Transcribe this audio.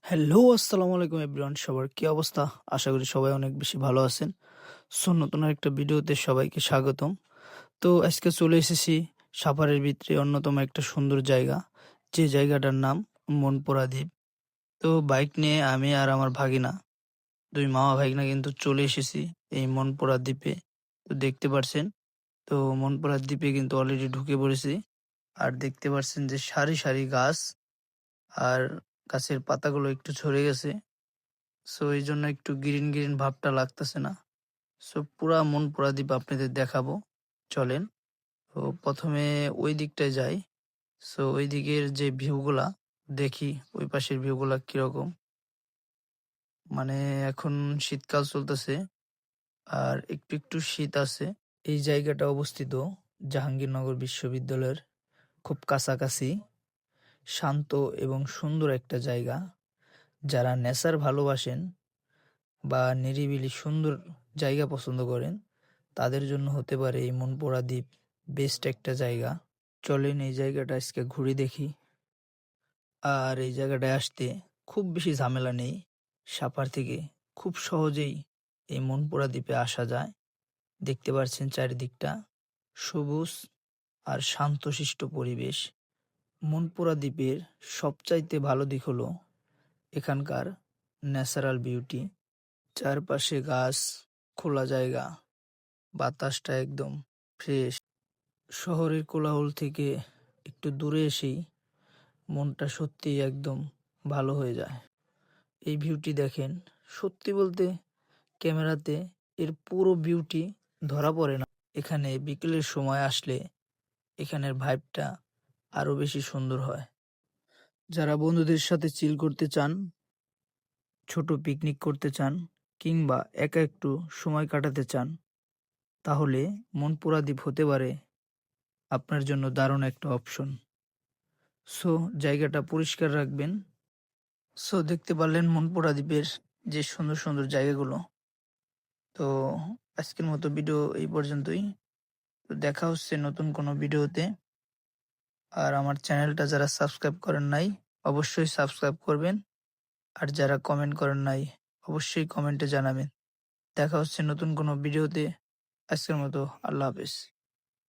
Hello, আসসালামু আলাইকুম everyone. সবার কি অবস্থা? আশা করি সবাই অনেক বেশি ভালো আছেন। সো নতুন আরেকটা ভিডিওতে সবাইকে স্বাগতম। তো আজকে চলে এসেছি সাভারের ভিতরে অন্যতম একটা সুন্দর জায়গা, যে জায়গাটার নাম মনপুরা দ্বীপ। তো বাইক নিয়ে আমি আর আমার ভাগিনা, ২ মামা ভাগিনা কিন্তু চলে এসেছি এই মনপুরা দ্বীপে। তো দেখতে পারছেন, তো মনপুরা দ্বীপে কিন্তু অলরেডি ঢুকে পড়েছি। আর দেখতে পারছেন যে সারি, সারি গাছ, আর গাছের পাতাগুলো একটু ঝরে গেছে। সো এইজন্য একটু গ্রিন, গ্রিন ভাবটা লাগতেছে না। সো পুরা মনপুরা দ্বীপ আপনাদের দেখাবো। চলেন। তো ১ম এ ওই দিকটায় যাই। সো ওই দিকের যে ভিউগুলা দেখি, ওই পাশের ভিউগুলা কিরকম। মানে এখন শীতকাল চলতেছে, আর একটু, একটু শীত আছে। এই জায়গাটা অবস্থিত জাহাঙ্গীরনগর বিশ্ববিদ্যালয়ের খুব কাছাকাছি। শান্ত এবং সুন্দর একটা জায়গা। যারা নেচার ভালোবাসেন বা নিরিবিলি সুন্দর জায়গা পছন্দ করেন, তাদের জন্য হতে পারে এই মনপুরা দ্বীপ বেস্ট একটা জায়গা। চলেন এই জায়গাটা আজকে ঘুরে দেখি। আর এই জায়গাটায় আসতে খুব বেশি ঝামেলা নেই। সাভার থেকে খুব সহজেই এই মনপুরা দ্বীপে আসা যায়। দেখতে পাচ্ছেন চারিদিকটা সবুজ আর শান্তশিষ্ট পরিবেশ। মনপুরা দ্বীপের সবচাইতে ভালো দিক হলো এখানকার ন্যাচারাল বিউটি। চারপাশে গাছ, খোলা জায়গা, বাতাসটা একদম ফ্রেশ। শহরের কোলাহল থেকে একটু দূরে এসেই মনটা সত্যিই একদম ভালো হয়ে যায়। এই ভিউটি দেখেন, সত্যি বলতে ক্যামেরাতে এর পুরো বিউটি ধরা পড়ে না। এখানে বিকেলের সময় আসলে এখানের ভাইবটা আরো বেশি সুন্দর হয়। যারা বন্ধুদের সাথে চিল করতে চান, ছোট পিকনিক করতে চান, কিংবা একা একটু সময় কাটাতে চান, তাহলে মনপুরা দ্বীপ হতে পারে আপনার জন্য দারুণ একটা অপশন। সো জায়গাটা পরিষ্কার রাখবেন। সো দেখতে পারলেন মনপুরা দ্বীপের যে সুন্দর সুন্দর জায়গাগুলো। তো আজকের মতো ভিডিও এই পর্যন্তই। তো দেখা হচ্ছে নতুন কোনো ভিডিওতে। আর আমার চ্যানেলটা যারা সাবস্ক্রাইব করেন নাই, অবশ্যই সাবস্ক্রাইব করবেন। আর যারা কমেন্ট করেন নাই, অবশ্যই কমেন্টে জানাবেন। দেখা হচ্ছে নতুন কোনো ভিডিওতে। আজকের মতো আল্লাহ হাফেজ।